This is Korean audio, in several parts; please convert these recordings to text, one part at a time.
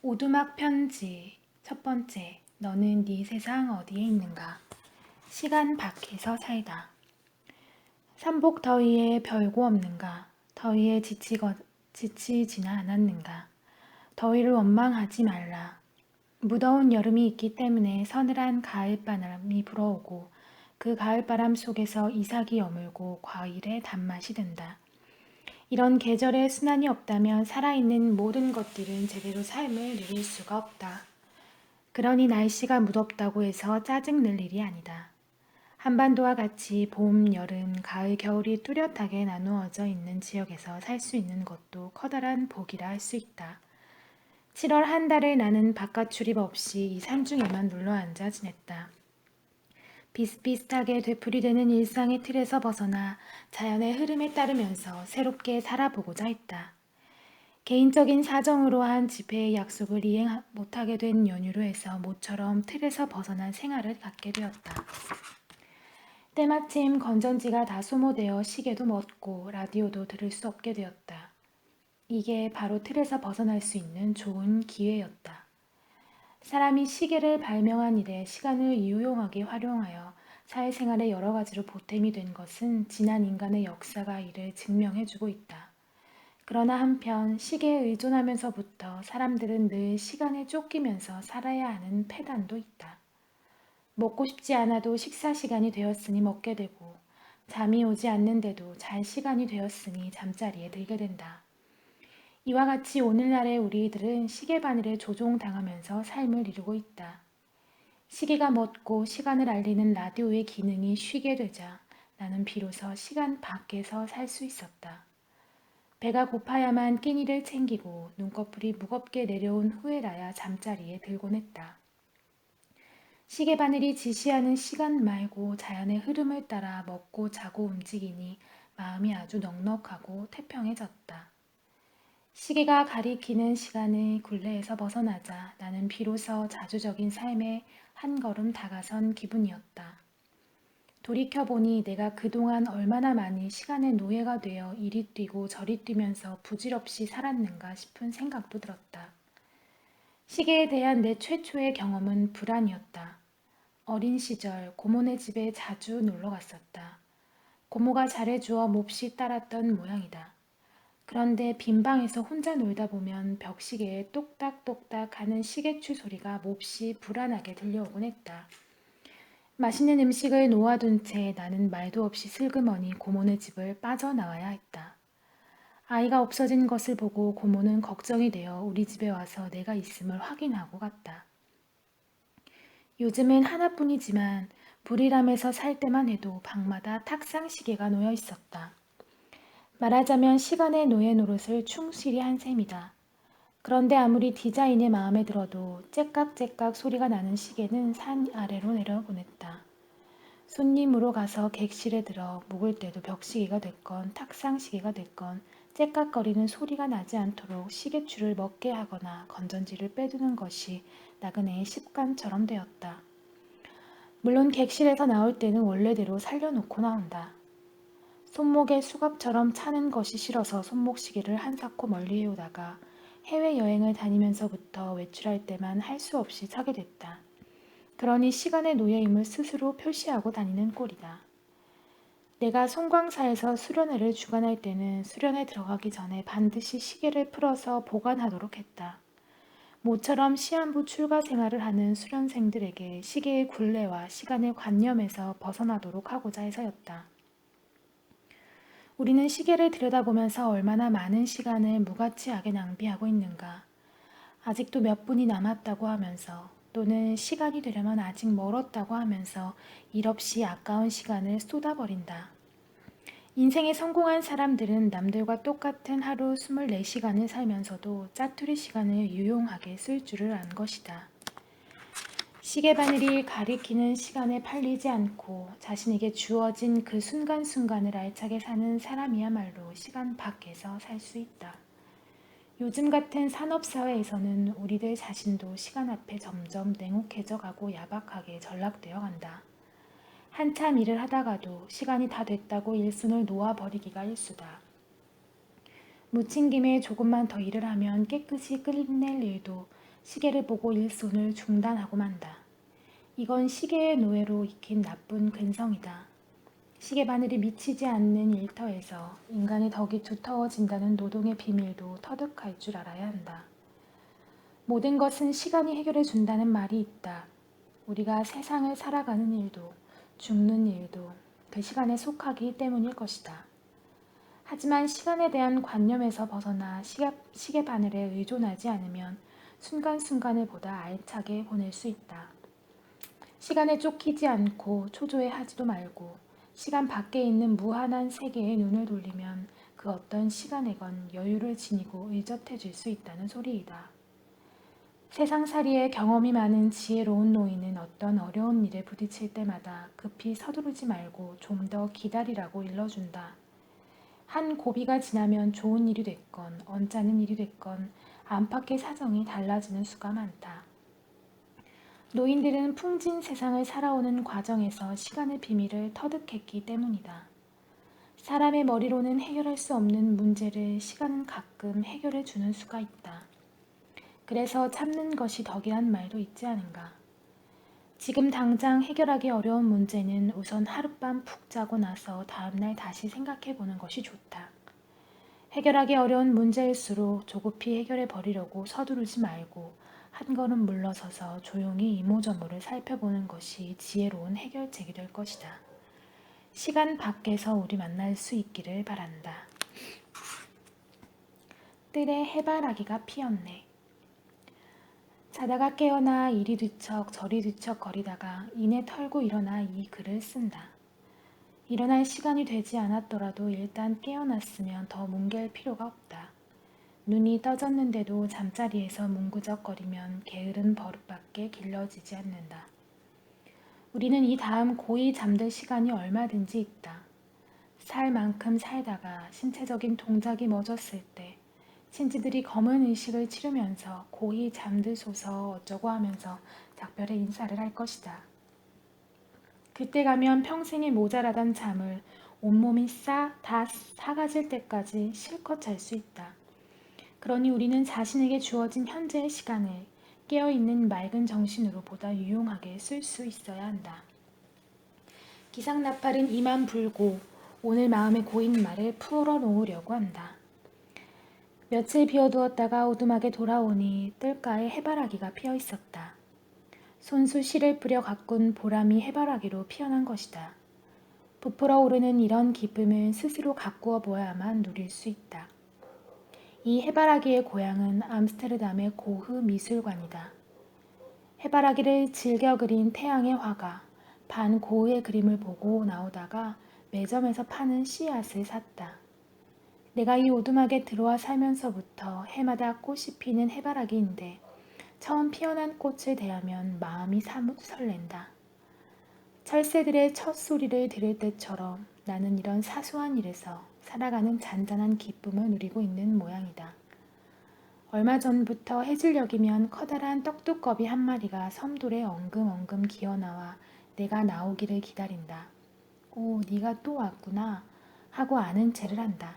오두막 편지 첫 번째. 너는 네 세상 어디에 있는가? 시간 밖에서 살다. 삼복 더위에 별거 없는가? 더위에 지치지나 않았는가? 더위를 원망하지 말라. 무더운 여름이 있기 때문에 서늘한 가을바람이 불어오고 그 가을바람 속에서 이삭이 여물고 과일의 단맛이 든다. 이런 계절에 순환이 없다면 살아있는 모든 것들은 제대로 삶을 누릴 수가 없다. 그러니 날씨가 무덥다고 해서 짜증낼 일이 아니다. 한반도와 같이 봄, 여름, 가을, 겨울이 뚜렷하게 나누어져 있는 지역에서 살 수 있는 것도 커다란 복이라 할 수 있다. 7월 한 달을 나는 바깥 출입 없이 이 산중에만 눌러앉아 지냈다. 비슷비슷하게 되풀이되는 일상의 틀에서 벗어나 자연의 흐름에 따르면서 새롭게 살아보고자 했다. 개인적인 사정으로 한 집회의 약속을 이행 못하게 된 연유로 해서 모처럼 틀에서 벗어난 생활을 갖게 되었다. 때마침 건전지가 다 소모되어 시계도 멎고 라디오도 들을 수 없게 되었다. 이게 바로 틀에서 벗어날 수 있는 좋은 기회였다. 사람이 시계를 발명한 이래 시간을 유용하게 활용하여 사회생활의 여러 가지로 보탬이 된 것은 지난 인간의 역사가 이를 증명해주고 있다. 그러나 한편 시계에 의존하면서부터 사람들은 늘 시간에 쫓기면서 살아야 하는 폐단도 있다. 먹고 싶지 않아도 식사 시간이 되었으니 먹게 되고 잠이 오지 않는데도 잘 시간이 되었으니 잠자리에 들게 된다. 이와 같이 오늘날의 우리들은 시계 바늘에 조종당하면서 삶을 이루고 있다. 시계가 멎고 시간을 알리는 라디오의 기능이 쉬게 되자 나는 비로소 시간 밖에서 살 수 있었다. 배가 고파야만 끼니를 챙기고 눈꺼풀이 무겁게 내려온 후에라야 잠자리에 들곤 했다. 시계바늘이 지시하는 시간 말고 자연의 흐름을 따라 먹고 자고 움직이니 마음이 아주 넉넉하고 태평해졌다. 시계가 가리키는 시간의 굴레에서 벗어나자 나는 비로소 자주적인 삶에 한 걸음 다가선 기분이었다. 돌이켜보니 내가 그동안 얼마나 많이 시간의 노예가 되어 이리 뛰고 저리 뛰면서 부질없이 살았는가 싶은 생각도 들었다. 시계에 대한 내 최초의 경험은 불안이었다. 어린 시절 고모네 집에 자주 놀러 갔었다. 고모가 잘해주어 몹시 따랐던 모양이다. 그런데 빈 방에서 혼자 놀다 보면 벽시계에 똑딱똑딱 하는 시계추 소리가 몹시 불안하게 들려오곤 했다. 맛있는 음식을 놓아둔 채 나는 말도 없이 슬그머니 고모네 집을 빠져나와야 했다. 아이가 없어진 것을 보고 고모는 걱정이 되어 우리 집에 와서 내가 있음을 확인하고 갔다. 요즘은 하나뿐이지만 불이람에서 살 때만 해도 방마다 탁상 시계가 놓여 있었다. 말하자면 시간의 노예 노릇을 충실히 한 셈이다. 그런데 아무리 디자인이 마음에 들어도 째깍째깍 소리가 나는 시계는 산 아래로 내려보냈다. 손님으로 가서 객실에 들어 묵을 때도 벽시계가 됐건 탁상시계가 됐건 째깍거리는 소리가 나지 않도록 시계추를 먹게 하거나 건전지를 빼두는 것이 나그네의 습관처럼 되었다. 물론 객실에서 나올 때는 원래대로 살려놓고 나온다. 손목에 수갑처럼 차는 것이 싫어서 손목시계를 한사코 멀리 해오다가 해외여행을 다니면서부터 외출할 때만 할 수 없이 차게 됐다. 그러니 시간의 노예임을 스스로 표시하고 다니는 꼴이다. 내가 송광사에서 수련회를 주관할 때는 수련회 들어가기 전에 반드시 시계를 풀어서 보관하도록 했다. 모처럼 시한부 출가 생활을 하는 수련생들에게 시계의 굴레와 시간의 관념에서 벗어나도록 하고자 해서였다. 우리는 시계를 들여다보면서 얼마나 많은 시간을 무가치하게 낭비하고 있는가. 아직도 몇 분이 남았다고 하면서 또는 시간이 되려면 아직 멀었다고 하면서 일없이 아까운 시간을 쏟아버린다. 인생에 성공한 사람들은 남들과 똑같은 하루 24시간을 살면서도 짜투리 시간을 유용하게 쓸 줄을 안 것이다. 시계바늘이 가리키는 시간에 팔리지 않고 자신에게 주어진 그 순간순간을 알차게 사는 사람이야말로 시간 밖에서 살 수 있다. 요즘 같은 산업사회에서는 우리들 자신도 시간 앞에 점점 냉혹해져 가고 야박하게 전락되어 간다. 한참 일을 하다가도 시간이 다 됐다고 일손을 놓아버리기가 일수다. 묻힌 김에 조금만 더 일을 하면 깨끗이 끝낼 일도 시계를 보고 일손을 중단하고 만다. 이건 시계의 노예로 익힌 나쁜 근성이다. 시계 바늘이 미치지 않는 일터에서 인간의 덕이 두터워진다는 노동의 비밀도 터득할 줄 알아야 한다. 모든 것은 시간이 해결해 준다는 말이 있다. 우리가 세상을 살아가는 일도 죽는 일도 그 시간에 속하기 때문일 것이다. 하지만 시간에 대한 관념에서 벗어나 시계 바늘에 의존하지 않으면 순간순간을 보다 알차게 보낼 수 있다. 시간에 쫓기지 않고 초조해하지도 말고 시간 밖에 있는 무한한 세계에 눈을 돌리면 그 어떤 시간에건 여유를 지니고 의젓해질 수 있다는 소리이다. 세상살이에 경험이 많은 지혜로운 노인은 어떤 어려운 일에 부딪힐 때마다 급히 서두르지 말고 좀 더 기다리라고 일러준다. 한 고비가 지나면 좋은 일이 됐건 언짢은 일이 됐건 안팎의 사정이 달라지는 수가 많다. 노인들은 풍진 세상을 살아오는 과정에서 시간의 비밀을 터득했기 때문이다. 사람의 머리로는 해결할 수 없는 문제를 시간은 가끔 해결해 주는 수가 있다. 그래서 참는 것이 덕이란 말도 있지 않은가. 지금 당장 해결하기 어려운 문제는 우선 하룻밤 푹 자고 나서 다음날 다시 생각해 보는 것이 좋다. 해결하기 어려운 문제일수록 조급히 해결해 버리려고 서두르지 말고 한 걸음 물러서서 조용히 이모저모를 살펴보는 것이 지혜로운 해결책이 될 것이다. 시간 밖에서 우리 만날 수 있기를 바란다. 뜰에 해바라기가 피었네. 자다가 깨어나 이리 뒤척 저리 뒤척 거리다가 이내 털고 일어나 이 글을 쓴다. 일어날 시간이 되지 않았더라도 일단 깨어났으면 더 뭉갤 필요가 없다. 눈이 떠졌는데도 잠자리에서 뭉구적거리면 게으른 버릇밖에 길러지지 않는다. 우리는 이 다음 고이 잠들 시간이 얼마든지 있다. 살 만큼 살다가 신체적인 동작이 멎었을 때 신지들이 검은 의식을 치르면서 고이 잠드소서 어쩌고 하면서 작별의 인사를 할 것이다. 그때 가면 평생에 모자라던 잠을 온몸이 다 사가질 때까지 실컷 잘 수 있다. 그러니 우리는 자신에게 주어진 현재의 시간을 깨어있는 맑은 정신으로 보다 유용하게 쓸 수 있어야 한다. 기상나팔은 이만 불고 오늘 마음에 고인 말을 풀어놓으려고 한다. 며칠 비워두었다가 오두막에 돌아오니 뜰가에 해바라기가 피어 있었다. 손수 씨를 뿌려 가꾼 보람이 해바라기로 피어난 것이다. 부풀어 오르는 이런 기쁨을 스스로 가꾸어 보아야만 누릴 수 있다. 이 해바라기의 고향은 암스테르담의 고흐 미술관이다. 해바라기를 즐겨 그린 태양의 화가 반 고흐의 그림을 보고 나오다가 매점에서 파는 씨앗을 샀다. 내가 이 오두막에 들어와 살면서부터 해마다 꽃이 피는 해바라기인데 처음 피어난 꽃을 대하면 마음이 사뭇 설렌다. 철새들의 첫 소리를 들을 때처럼 나는 이런 사소한 일에서 살아가는 잔잔한 기쁨을 누리고 있는 모양이다. 얼마 전부터 해질녘이면 커다란 떡두꺼비 한 마리가 섬돌에 엉금엉금 기어나와 내가 나오기를 기다린다. 오, 네가 또 왔구나 하고 아는 체를 한다.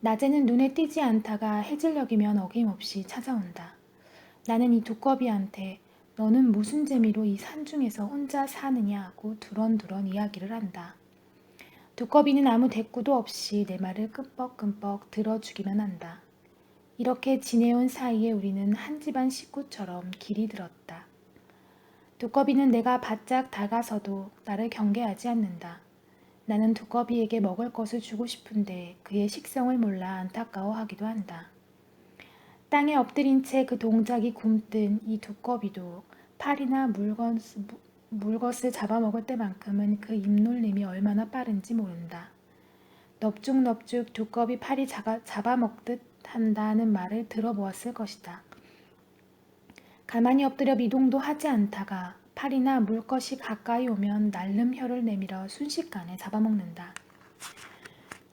낮에는 눈에 띄지 않다가 해질녘이면 어김없이 찾아온다. 나는 이 두꺼비한테 너는 무슨 재미로 이 산중에서 혼자 사느냐 하고 두런두런 이야기를 한다. 두꺼비는 아무 대꾸도 없이 내 말을 끔뻑끔뻑 들어주기만 한다. 이렇게 지내온 사이에 우리는 한 집안 식구처럼 길이 들었다. 두꺼비는 내가 바짝 다가서도 나를 경계하지 않는다. 나는 두꺼비에게 먹을 것을 주고 싶은데 그의 식성을 몰라 안타까워하기도 한다. 땅에 엎드린 채 그 동작이 굼뜬 이 두꺼비도 팔이나 물것을 잡아먹을 때만큼은 그 입놀림이 얼마나 빠른지 모른다. 넙죽넙죽 두꺼비 팔이 잡아먹듯 한다는 말을 들어보았을 것이다. 가만히 엎드려 미동도 하지 않다가 팔이나 물것이 가까이 오면 날름 혀를 내밀어 순식간에 잡아먹는다.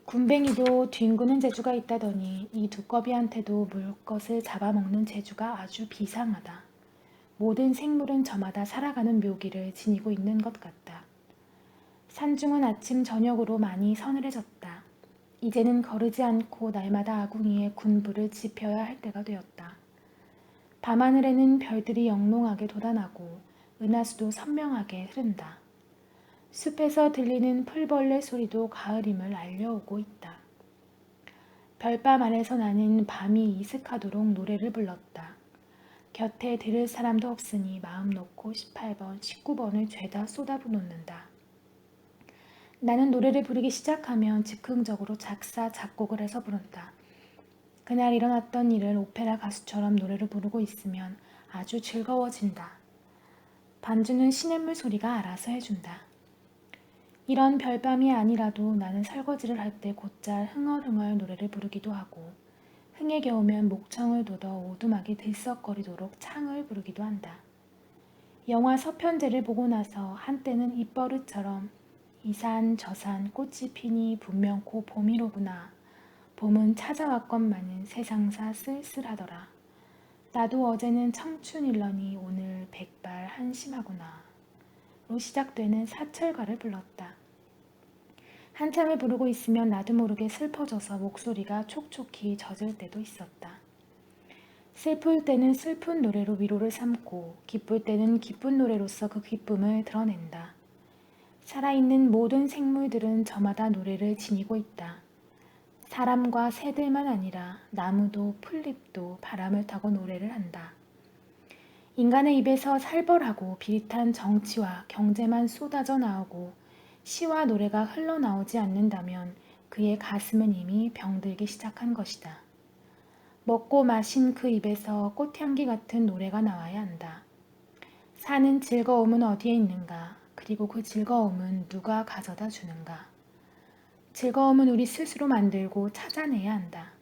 굼벵이도 뒹구는 재주가 있다더니 이 두꺼비한테도 물것을 잡아먹는 재주가 아주 비상하다. 모든 생물은 저마다 살아가는 묘기를 지니고 있는 것 같다. 산중은 아침 저녁으로 많이 서늘해졌다. 이제는 거르지 않고 날마다 아궁이에 군부를 지펴야 할 때가 되었다. 밤하늘에는 별들이 영롱하게 돋아나고 은하수도 선명하게 흐른다. 숲에서 들리는 풀벌레 소리도 가을임을 알려오고 있다. 별밤 안에서 나는 밤이 이슥하도록 노래를 불렀다. 곁에 들을 사람도 없으니 마음 놓고 18번, 19번을 죄다 쏟아부놓는다. 나는 노래를 부르기 시작하면 즉흥적으로 작사, 작곡을 해서 부른다. 그날 일어났던 일을 오페라 가수처럼 노래를 부르고 있으면 아주 즐거워진다. 반주는 시냇물 소리가 알아서 해준다. 이런 별밤이 아니라도 나는 설거지를 할 때 곧잘 흥얼흥얼 노래를 부르기도 하고 흥에 겨우면 목청을 돋아 오두막이 들썩거리도록 창을 부르기도 한다. 영화 서편제를 보고 나서 한때는 입버릇처럼 이 산 저 산 꽃이 피니 분명코 봄이로구나. 봄은 찾아왔건만은 세상사 쓸쓸하더라. 나도 어제는 청춘일러니 오늘 백발 한심하구나. 로 시작되는 사철가를 불렀다. 한참을 부르고 있으면 나도 모르게 슬퍼져서 목소리가 촉촉히 젖을 때도 있었다. 슬플 때는 슬픈 노래로 위로를 삼고 기쁠 때는 기쁜 노래로서 그 기쁨을 드러낸다. 살아있는 모든 생물들은 저마다 노래를 지니고 있다. 사람과 새들만 아니라 나무도 풀잎도 바람을 타고 노래를 한다. 인간의 입에서 살벌하고 비릿한 정치와 경제만 쏟아져 나오고 시와 노래가 흘러나오지 않는다면 그의 가슴은 이미 병들기 시작한 것이다. 먹고 마신 그 입에서 꽃향기 같은 노래가 나와야 한다. 사는 즐거움은 어디에 있는가? 그리고 그 즐거움은 누가 가져다 주는가? 즐거움은 우리 스스로 만들고 찾아내야 한다.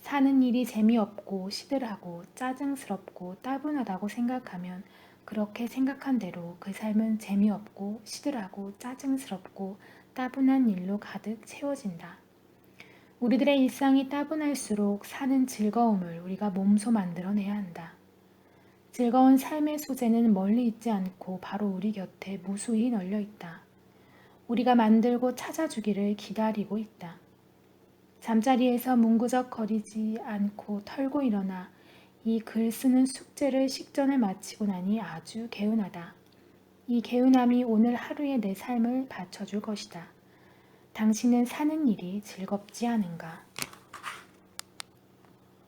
사는 일이 재미없고 시들하고 짜증스럽고 따분하다고 생각하면 그렇게 생각한 대로 그 삶은 재미없고 시들하고 짜증스럽고 따분한 일로 가득 채워진다. 우리들의 일상이 따분할수록 사는 즐거움을 우리가 몸소 만들어내야 한다. 즐거운 삶의 소재는 멀리 있지 않고 바로 우리 곁에 무수히 널려 있다. 우리가 만들고 찾아주기를 기다리고 있다. 잠자리에서 문구적거리지 않고 털고 일어나 이 글 쓰는 숙제를 식전에 마치고 나니 아주 개운하다. 이 개운함이 오늘 하루의 내 삶을 받쳐줄 것이다. 당신은 사는 일이 즐겁지 않은가?